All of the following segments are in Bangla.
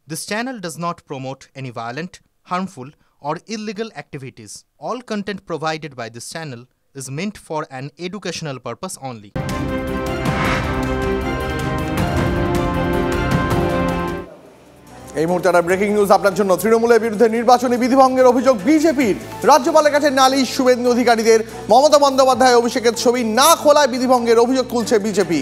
This channel does not promote any violent, harmful, or illegal activities. All content provided by this channel is meant for an educational purpose only. এই মুহূর্তে একটা ব্রেকিং নিউজ আপনার জন্য। তৃণমূলের বিরুদ্ধে নির্বাচনী বিধিভঙ্গের অভিযোগ বিজেপির। রাজ্যপালের কাছে নালিশ শুভেন্দু অধিকারীদের। মমতা বন্দ্যোপাধ্যায় অভিষেকের ছবি না খোলায় বিধিভঙ্গের অভিযোগ তুলছে বিজেপি।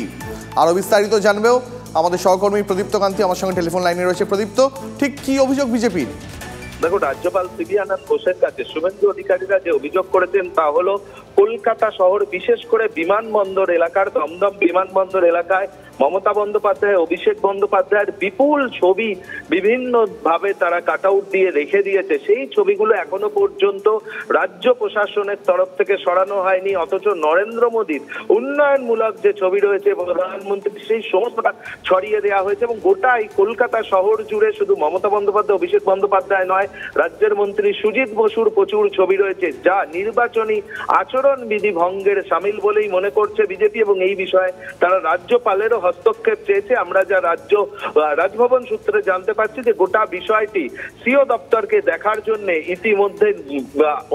আরও বিস্তারিত জানবেও আমাদের সহকর্মী প্রদীপ্ত কান্তি আমার সঙ্গে টেলিফোন লাইনে রয়েছে। প্রদীপ্ত, ঠিক কি অভিযোগ বিজেপির? দেখো, রাজ্যপাল সিবি আনন্দ বোসের কাছে শুভেন্দু অধিকারীরা যে অভিযোগ করেছেন তা হলো কলকাতা শহর, বিশেষ করে বিমানবন্দর এলাকার দমদম বিমানবন্দর এলাকায় মমতা বন্দ্যোপাধ্যায়, অভিষেক বন্দ্যোপাধ্যায়ের বিপুল ছবি বিভিন্ন ভাবে তারা কাট আউট দিয়ে রেখে দিয়েছে। সেই ছবিগুলো এখনো পর্যন্ত রাজ্য প্রশাসনের তরফ থেকে সরানো হয়নি, অথচ নরেন্দ্র মোদীর উন্নয়নমূলক যে ছবি রয়েছে প্রধানমন্ত্রী, সেই সমস্তটা ছড়িয়ে দেওয়া হয়েছে এবং গোটাই কলকাতা শহর জুড়ে শুধু মমতা বন্দ্যোপাধ্যায়, অভিষেক বন্দ্যোপাধ্যায় নয়, রাজ্যের মন্ত্রী সুজিত বসুর প্রচুর ছবি রয়েছে, যা নির্বাচনী আচরণবিধি ভঙ্গের সামিল বলেই মনে করছে বিজেপি এবং এই বিষয়ে তারা রাজ্যপালেরও হস্তক্ষেপ চেয়েছে। আমরা যা রাজভবন সূত্রে জানতে পারছি যে গোটা বিষয়টি সিও দপ্তরকে দেখার জন্য ইতিমধ্যে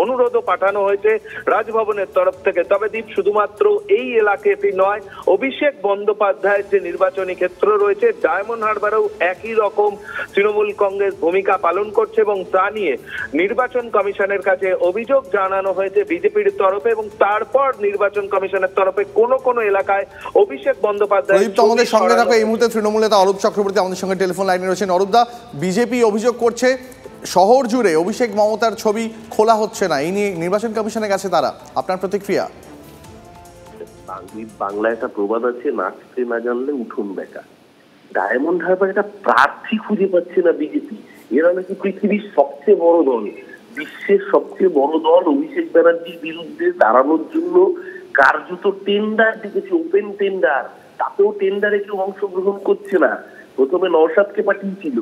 অনুরোধও পাঠানো হয়েছে রাজভবনের তরফ থেকে। তবে দীপ, শুধুমাত্র এই এলাকাটি নয়, অভিষেক বন্দ্যোপাধ্যায়ের যে নির্বাচনী ক্ষেত্র রয়েছে ডায়মন্ড হারবারেও একই রকম তৃণমূল কংগ্রেস ভূমিকা পালন করছে এবং তা নিয়ে নির্বাচন কমিশনের কাছে অভিযোগ জানানো হয়েছে বিজেপির তরফে এবং তারপর নির্বাচন কমিশনের তরফে কোনো এলাকায় অভিষেক বন্দ্যোপাধ্যায় আমাদের সঙ্গে থাকো। এই মুহূর্তে তৃণমূল নেতা অরূপ চক্রবর্তী আমাদের সঙ্গে টেলিফোন লাইনে রয়েছেন। অরূপদা, বিজেপি অভিযোগ করছে শহর জুড়ে অভিষেক মমতার ছবি খোলা হচ্ছে না, এই নিয়ে নির্বাচন কমিশনে গেছে তারা, আপনার প্রতিক্রিয়া? বাংলায় একটা প্রবাদ আছে, নাচতে না জানলে উঠুন বেকা। ডায়মন্ড হারবার একটা প্রার্থী খুঁজে পাচ্ছে না বিজেপি। এরা নাকি পৃথিবীর সবচেয়ে বড় দল, বিশ্বের সবচেয়ে বড় দল। অভিষেক ব্যানার্জির বিরুদ্ধে দাঁড়ানোর জন্য কার্যত টেন্ডার দিতেছে, ওপেন টেন্ডার, তাতেও টেন্ডারে কেউ অংশগ্রহণ করছে না। প্রথমে নওশাদকে পাঠিয়েছিল,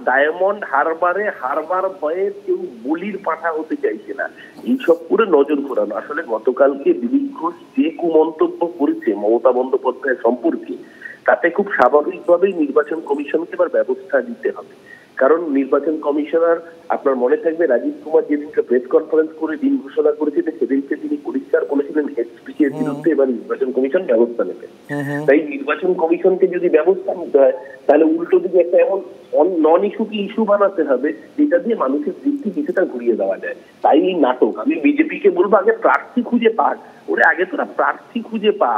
ডায়মন্ড হারবারে হারবার ভয়ে কেউ বলির পাঠা হতে চাইছে না। এইসব করে নজর ঘোরানো। আসলে গতকালকে দিলীপ ঘোষ যে কুমন্তব্য করেছে মমতা বন্দ্যোপাধ্যায় সম্পর্কে, তাতে খুব স্বাভাবিকভাবেই নির্বাচন কমিশনকে এবার ব্যবস্থা নিতে হবে। কারণ নির্বাচন কমিশনার, আপনার মনে থাকবে রাজীব কুমার যেদিনকে প্রেস কনফারেন্স করে দিন ঘোষণা করেছিলেন, সেদিনকে তিনি পরিষ্কার বলেছিলেন এসপিকে এর বিরুদ্ধে এবার নির্বাচন কমিশন ব্যবস্থা নেবে। তাই নির্বাচন কমিশনকে যদি ব্যবস্থা নিতে হয়, তাহলে উল্টো দিকে একটা এমন নন ইস্যুকে ইস্যু বানাতে হবে যেটা দিয়ে মানুষের দৃষ্টি কিছুটা ঘুরিয়ে দেওয়া যায়। তাই এই নাটক। আমি বিজেপিকে বলবো, আগে প্রার্থী খুঁজে পাক। ওরে আগে তোরা প্রার্থী খুঁজে পা,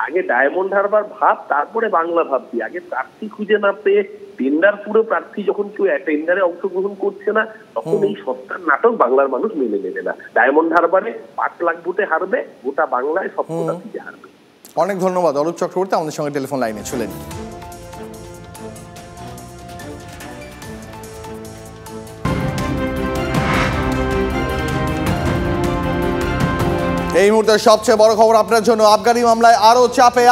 আগে ডায়মন্ড হারবার ভাব, তারপরে বাংলা ভাববি। আগে প্রার্থী খুঁজে না পেয়ে টেন্ডার পুরো প্রার্থী যখন কেউ টেন্ডারে অংশগ্রহণ করছে না, তখন এই সস্তার নাটক বাংলার মানুষ মেনে নেবে না। ডায়মন্ড হারবারে 5 লাখ ভোটে হারবে, গোটা বাংলায় সব প্রার্থীতে হারবে। অনেক ধন্যবাদ অরূপ চক্রবর্তী আমাদের সঙ্গে টেলিফোন লাইনে ছিলেন। এই মুহূর্তে সবচেয়ে বড় খবর আপনার জন্য। আবগারি মামলায় আরো চাপে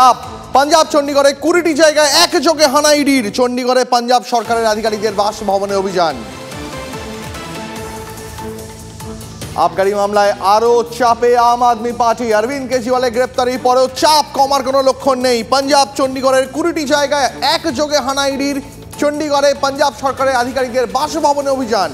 পাঞ্জাব। চণ্ডীগড়ে 20টি জায়গায় একযোগে হানা ইডির। চণ্ডীগড়ে পাঞ্জাব সরকারের আধিকারিকদের বাসভবনে অভিযান। আবগারি মামলায় আরো চাপে আম আদমি পার্টি। অরবিন্দ কেজরিওয়ালের গ্রেপ্তারির পরেও চাপ কমার কোনো লক্ষণ নেই। পাঞ্জাব চণ্ডীগড়ের 20টি জায়গায় একযোগে হানা ইডির। চণ্ডীগড়ে পাঞ্জাব সরকারের আধিকারিকদের বাসভবনে অভিযান।